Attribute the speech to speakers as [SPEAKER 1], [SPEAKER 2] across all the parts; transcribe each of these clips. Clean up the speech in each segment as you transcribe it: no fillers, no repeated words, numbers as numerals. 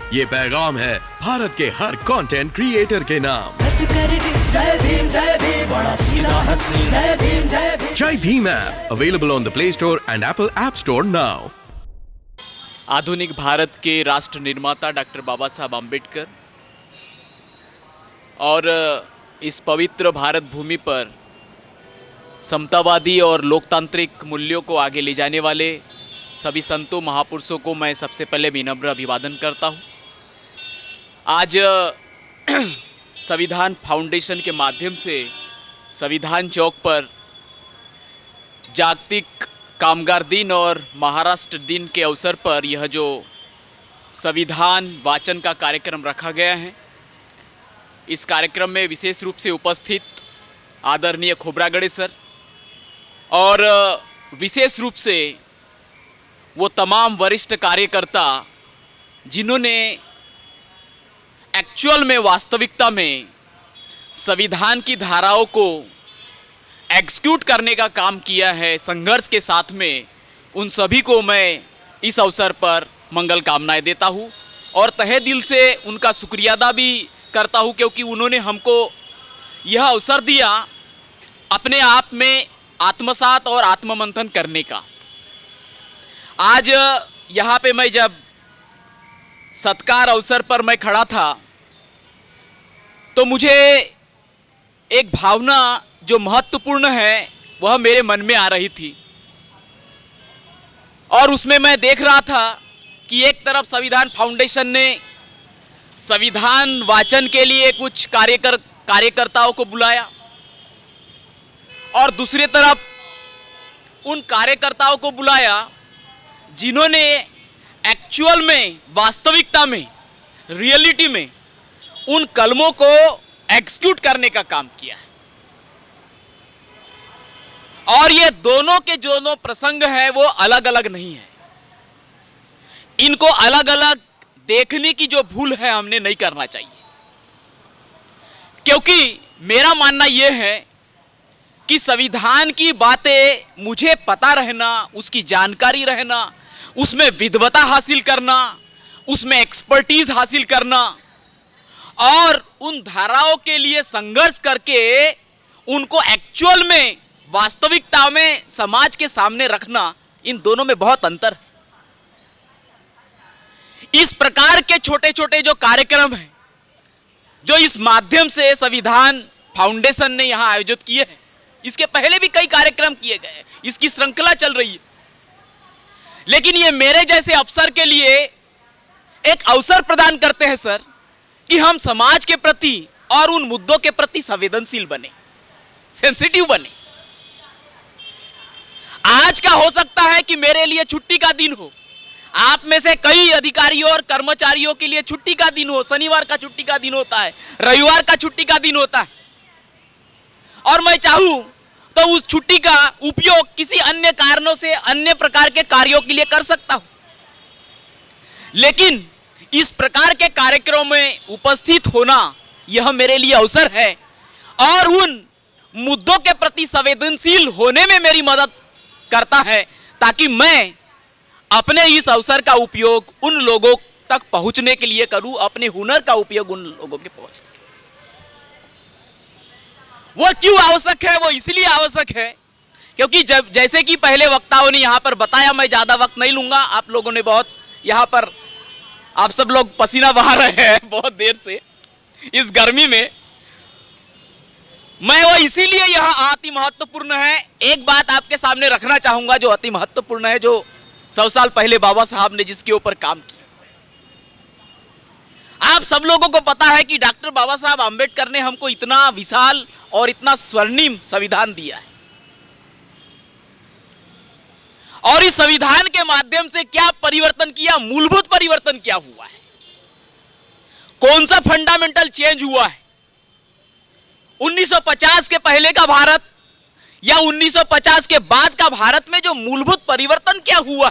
[SPEAKER 1] ये पैगाम है भारत के हर कंटेंट क्रिएटर के नाम।
[SPEAKER 2] जय भीम बड़ा सीधा हंसी जय भीम
[SPEAKER 1] जय Bhim app available on the play store and Apple app store now.
[SPEAKER 3] आधुनिक भारत के राष्ट्र निर्माता डॉक्टर बाबा साहब आम्बेडकर और इस पवित्र भारत भूमि पर समतावादी और लोकतांत्रिक मूल्यों को आगे ले जाने वाले सभी संतों महापुरुषों को मैं सबसे पहले विनम्र अभिवादन करता हूँ। आज संविधान फाउंडेशन के माध्यम से संविधान चौक पर जागतिक कामगार दिन और महाराष्ट्र दिन के अवसर पर यह जो संविधान वाचन का कार्यक्रम रखा गया है, इस कार्यक्रम में विशेष रूप से उपस्थित आदरणीय खोब्रागड़े सर और विशेष रूप से वो तमाम वरिष्ठ कार्यकर्ता जिन्होंने एक्चुअल में वास्तविकता में संविधान की धाराओं को एग्जीक्यूट करने का काम किया है संघर्ष के साथ में, उन सभी को मैं इस अवसर पर मंगल कामनाएं देता हूँ और तहे दिल से उनका शुक्रिया अदा भी करता हूँ, क्योंकि उन्होंने हमको यह अवसर दिया अपने आप में आत्मसात और आत्ममंथन करने का। आज यहाँ पे मैं जब सत्कार अवसर पर मैं खड़ा था तो मुझे एक भावना जो महत्वपूर्ण है वह मेरे मन में आ रही थी और उसमें मैं देख रहा था कि एक तरफ संविधान फाउंडेशन ने संविधान वाचन के लिए कुछ कार्यकर्ताओं को बुलाया और दूसरी तरफ उन कार्यकर्ताओं को बुलाया जिन्होंने एक्चुअल में वास्तविकता में रियलिटी में उन कलमों को एग्जीक्यूट करने का काम किया है। और ये दोनों के जो प्रसंग हैं वो अलग अलग नहीं है, इनको अलग अलग देखने की जो भूल है हमने नहीं करना चाहिए, क्योंकि मेरा मानना यह है कि संविधान की बातें मुझे पता रहना, उसकी जानकारी रहना, उसमें विद्वता हासिल करना, उसमें एक्सपर्टीज हासिल करना और उन धाराओं के लिए संघर्ष करके उनको एक्चुअल में वास्तविकता में समाज के सामने रखना, इन दोनों में बहुत अंतर है। इस प्रकार के छोटे छोटे जो कार्यक्रम हैं जो इस माध्यम से संविधान फाउंडेशन ने यहां आयोजित किए हैं, इसके पहले भी कई कार्यक्रम किए गए, इसकी श्रृंखला चल रही है, लेकिन ये मेरे जैसे अफसर के लिए एक अवसर प्रदान करते हैं सर कि हम समाज के प्रति और उन मुद्दों के प्रति संवेदनशील बने, सेंसिटिव बने। आज का हो सकता है कि मेरे लिए छुट्टी का दिन हो, आप में से कई अधिकारियों और कर्मचारियों के लिए छुट्टी का दिन हो, शनिवार का छुट्टी का दिन होता है, रविवार का छुट्टी का दिन होता है, और मैं चाहूं तो उस छुट्टी का उपयोग किसी अन्य कारणों से अन्य प्रकार के कार्यों के लिए कर सकता हूं। लेकिन इस प्रकार के कार्यक्रमों में उपस्थित होना यह मेरे लिए अवसर है और उन मुद्दों के प्रति संवेदनशील होने में मेरी मदद करता है, ताकि मैं अपने इस अवसर का उपयोग उन लोगों तक पहुंचने के लिए करूं, अपने हुनर का उपयोग उन लोगों के पहुंचने। वो क्यों आवश्यक है? वो इसलिए आवश्यक है क्योंकि जब जैसे कि पहले वक्ताओं ने यहां पर बताया, मैं ज्यादा वक्त नहीं लूंगा, आप लोगों ने बहुत यहां पर आप सब लोग पसीना बहा रहे हैं बहुत देर से इस गर्मी में। मैं वो इसीलिए यह अति महत्वपूर्ण है। एक बात आपके सामने रखना चाहूंगा जो अति महत्वपूर्ण है, जो 100 साल पहले बाबा साहब ने जिसके ऊपर काम किया। आप सब लोगों को पता है कि डॉक्टर बाबा साहब आम्बेडकर ने हमको इतना विशाल और इतना स्वर्णिम संविधान दिया है, और इस संविधान के माध्यम से क्या परिवर्तन किया, मूलभूत परिवर्तन क्या हुआ है, कौन सा फंडामेंटल चेंज हुआ है। 1950 के पहले का भारत या 1950 के बाद का भारत में जो मूलभूत परिवर्तन क्या हुआ,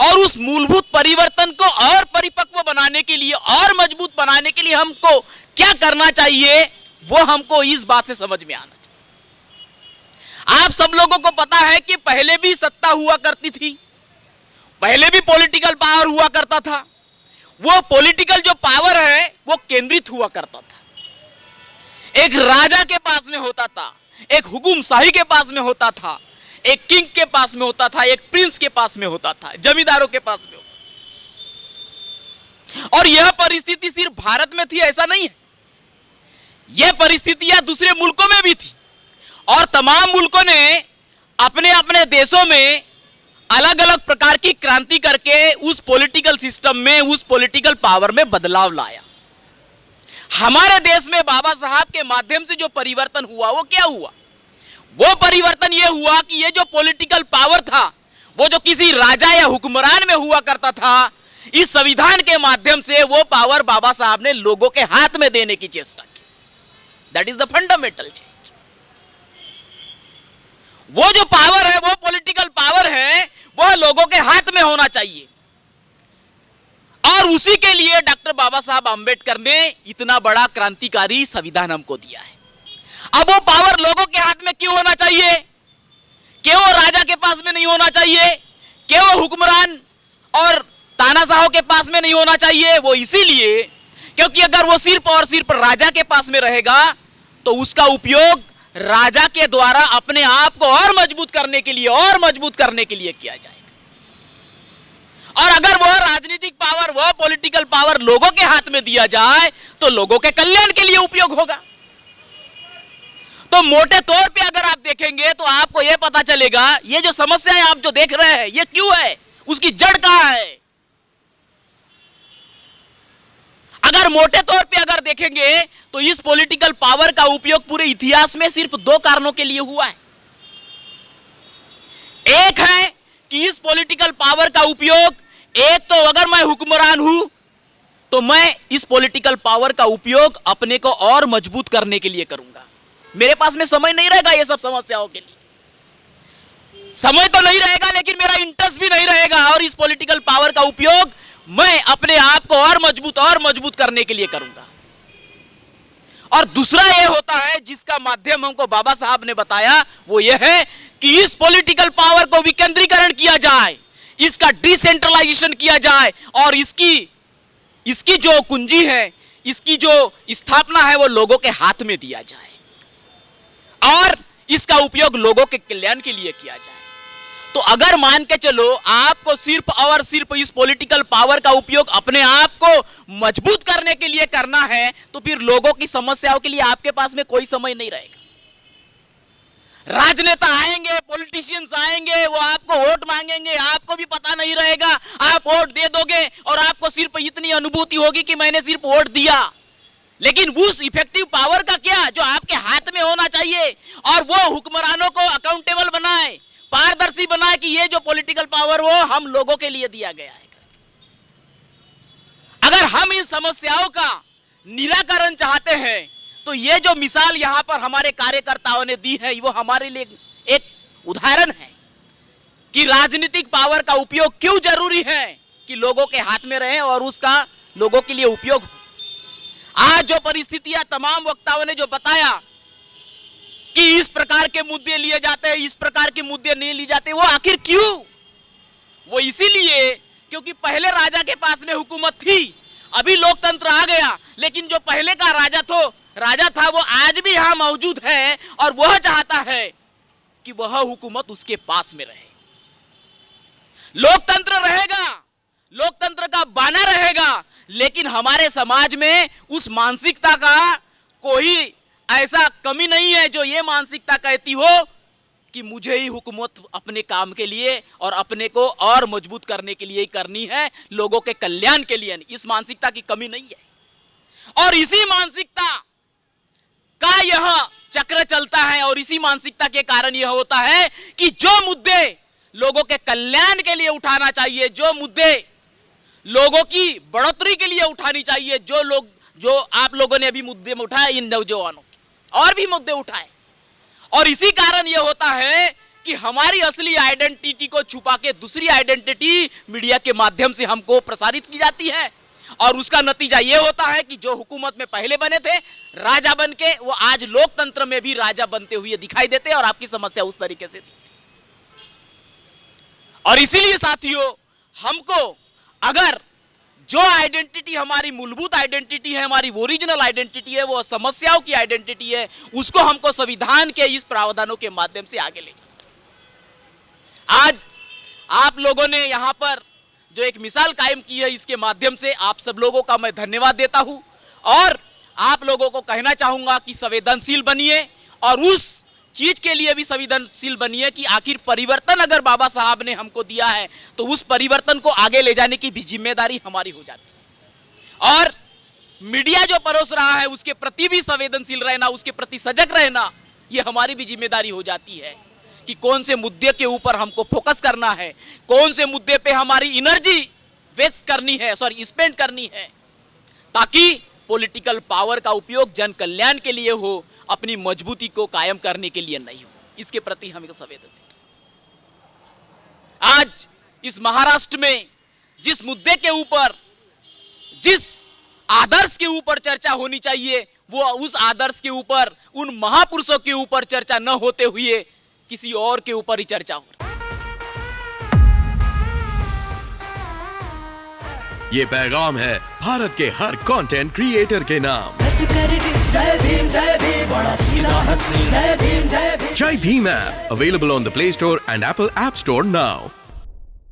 [SPEAKER 3] और उस मूलभूत परिवर्तन को और परिपक्व बनाने के लिए और मजबूत बनाने के लिए हमको क्या करना चाहिए, वो हमको इस बात से समझ में आना चाहिए। आप सब लोगों को पता है कि पहले भी सत्ता हुआ करती थी, पहले भी पॉलिटिकल पावर हुआ करता था, वो पॉलिटिकल जो पावर है वो केंद्रित हुआ करता था। एक राजा के पास में होता था, एक हुकुमशाही के पास में होता था, एक किंग के पास में होता था, एक प्रिंस के पास में होता था, जमींदारों के पास में होता था। और यह परिस्थिति सिर्फ भारत में थी ऐसा नहीं है, यह परिस्थितियां दूसरे मुल्कों में भी थी। और तमाम मुल्कों ने अपने अपने देशों में अलग अलग प्रकार की क्रांति करके उस पॉलिटिकल सिस्टम में, उस पॉलिटिकल पावर में बदलाव लाया। हमारे देश में बाबा साहब के माध्यम से जो परिवर्तन हुआ वो क्या हुआ? वो परिवर्तन ये हुआ कि ये जो पॉलिटिकल पावर था वो जो किसी राजा या हुक्मरान में हुआ करता था, इस संविधान के माध्यम से वो पावर बाबा साहब ने लोगों के हाथ में देने की चेष्टा की। That is the fundamental change. वो जो पावर है, वो पॉलिटिकल पावर है, वह लोगों के हाथ में होना चाहिए। और उसी के लिए डॉक्टर बाबा साहब आंबेडकर ने इतना बड़ा क्रांतिकारी संविधान हमको दिया है। अब वो पावर लोगों के हाथ में क्यों होना चाहिए? क्यों राजा के पास में नहीं होना चाहिए? क्यों हुक्मरान और तानाशाहों के पास में नहीं होना चाहिए? वो इसीलिए क्योंकि अगर वो सिर्फ और सिर्फ राजा के पास में रहेगा तो उसका उपयोग राजा के द्वारा अपने आप को और मजबूत करने के लिए किया जाएगा। और अगर वह राजनीतिक पावर, वह पॉलिटिकल पावर लोगों के हाथ में दिया जाए तो लोगों के कल्याण के लिए उपयोग होगा। तो मोटे तौर पे अगर आप देखेंगे तो आपको यह पता चलेगा ये जो समस्याएं आप जो देख रहे हैं ये क्यों है, उसकी जड़ कहां है। अगर मोटे तौर पे अगर देखेंगे तो इस पॉलिटिकल पावर का उपयोग पूरे इतिहास में सिर्फ दो कारणों के लिए हुआ है। एक है कि इस पॉलिटिकल पावर का उपयोग, एक तो अगर मैं हुक्मरान हूं तो मैं इस पॉलिटिकल पावर का उपयोग अपने को और मजबूत करने के लिए करूंगा। मेरे पास में समय नहीं रहेगा ये सब समस्याओं के लिए, समय तो नहीं रहेगा लेकिन मेरा इंटरेस्ट भी नहीं रहेगा, और इस पॉलिटिकल पावर का उपयोग मैं अपने आप को और मजबूत करने के लिए करूंगा। और दूसरा ये होता है जिसका माध्यम हमको बाबा साहब ने बताया, वो ये है कि इस पॉलिटिकल पावर को विकेंद्रीकरण किया जाए, इसका डिसेंट्रलाइजेशन किया जाए और इसकी जो कुंजी है, इसकी जो स्थापना है वो लोगों के हाथ में दिया जाए और इसका उपयोग लोगों के कल्याण के लिए किया जाए। तो अगर मान के चलो आपको सिर्फ और सिर्फ इस पॉलिटिकल पावर का उपयोग अपने आप को मजबूत करने के लिए करना है तो फिर लोगों की समस्याओं के लिए आपके पास में कोई समय नहीं रहेगा। राजनेता आएंगे, पॉलिटिशियंस आएंगे, वो आपको वोट मांगेंगे, आपको भी पता नहीं रहेगा, आप वोट दे दोगे और आपको सिर्फ इतनी अनुभूति होगी कि मैंने सिर्फ वोट दिया। लेकिन उस इफेक्टिव पावर का क्या जो आपके हाथ में होना चाहिए, और वो हुक्मरानों को अकाउंटेबल बनाए, पारदर्शी बनाए कि ये जो पॉलिटिकल पावर वो हम लोगों के लिए दिया गया है। अगर हम इन समस्याओं का निराकरण चाहते हैं तो ये जो मिसाल यहां पर हमारे कार्यकर्ताओं ने दी है वो हमारे लिए एक उदाहरण है कि राजनीतिक पावर का उपयोग क्यों जरूरी है कि लोगों के हाथ में रहे और उसका लोगों के लिए उपयोग हो। आज जो परिस्थितियां तमाम वक्ताओं ने जो बताया कि इस प्रकार के मुद्दे लिए जाते हैं, इस प्रकार के मुद्दे नहीं लिए जाते, वो आखिर क्यों? वो इसीलिए क्योंकि पहले राजा के पास में हुकूमत थी, अभी लोकतंत्र आ गया, लेकिन जो पहले का राजा था वो आज भी यहां मौजूद है और वह चाहता है कि वह हुकूमत उसके पास में रहे। लोकतंत्र रहेगा, लोकतंत्र का बाना रहेगा, लेकिन हमारे समाज में उस मानसिकता का कोई ऐसा कमी नहीं है जो ये मानसिकता कहती हो कि मुझे ही हुकूमत अपने काम के लिए और अपने को और मजबूत करने के लिए ही करनी है, लोगों के कल्याण के लिए नहीं। इस मानसिकता की कमी नहीं है और इसी मानसिकता का यह चक्र चलता है और इसी मानसिकता के कारण यह होता है कि जो मुद्दे लोगों के कल्याण के लिए उठाना चाहिए, जो मुद्दे लोगों की बढ़ोतरी के लिए उठानी चाहिए, जो आप लोगों ने अभी मुद्दे में उठाए, इन नौजवानों के और भी मुद्दे उठाए, और इसी कारण यह होता है कि हमारी असली आइडेंटिटी को छुपा के दूसरी आइडेंटिटी मीडिया के माध्यम से हमको प्रसारित की जाती है और उसका नतीजा यह होता है कि जो हुकूमत में पहले बने थे राजा बन के, वो आज लोकतंत्र में भी राजा बनते हुए दिखाई देते और आपकी समस्या उस तरीके से दिखती। और इसीलिए साथियों, हमको अगर जो आइडेंटिटी हमारी मूलभूत आइडेंटिटी है, हमारी ओरिजिनल आइडेंटिटी है, वो समस्याओं की आइडेंटिटी है, उसको हमको संविधान के इस प्रावधानों के माध्यम से आगे ले जाना। आज आप लोगों ने यहाँ पर जो एक मिसाल कायम की है, इसके माध्यम से आप सब लोगों का मैं धन्यवाद देता हूँ और आप लोगों को कहना चाहूंगा कि संवेदनशील बनिए और उस चीज के लिए भी संवेदनशील बनिए कि आखिर परिवर्तन अगर बाबा साहब ने हमको दिया है तो उस परिवर्तन को आगे ले जाने की भी जिम्मेदारी हमारी हो जाती है। और मीडिया जो परोस रहा है उसके प्रति भी संवेदनशील रहना, उसके प्रति सजग रहना, ये हमारी भी जिम्मेदारी हो जाती है कि कौन से मुद्दे के ऊपर हमको फोकस करना है, कौन से मुद्दे पे हमारी एनर्जी वेस्ट करनी है, स्पेंड करनी है, ताकि पॉलिटिकल पावर का उपयोग जन कल्याण के लिए हो, अपनी मजबूती को कायम करने के लिए नहीं हो। इसके प्रति हमें संवेदनशील। आज इस महाराष्ट्र में जिस मुद्दे के ऊपर, जिस आदर्श के ऊपर चर्चा होनी चाहिए, वो उस आदर्श के ऊपर, उन महापुरुषों के ऊपर चर्चा न होते हुए किसी और के ऊपर ही चर्चा हो रही।
[SPEAKER 1] ये पैगाम है भारत के हर कंटेंट क्रिएटर के नाम।
[SPEAKER 2] जय भीम बड़ा सीधा हंसी, जय Bhim
[SPEAKER 1] Jai Bhim app available on the Play Store and Apple App Store now.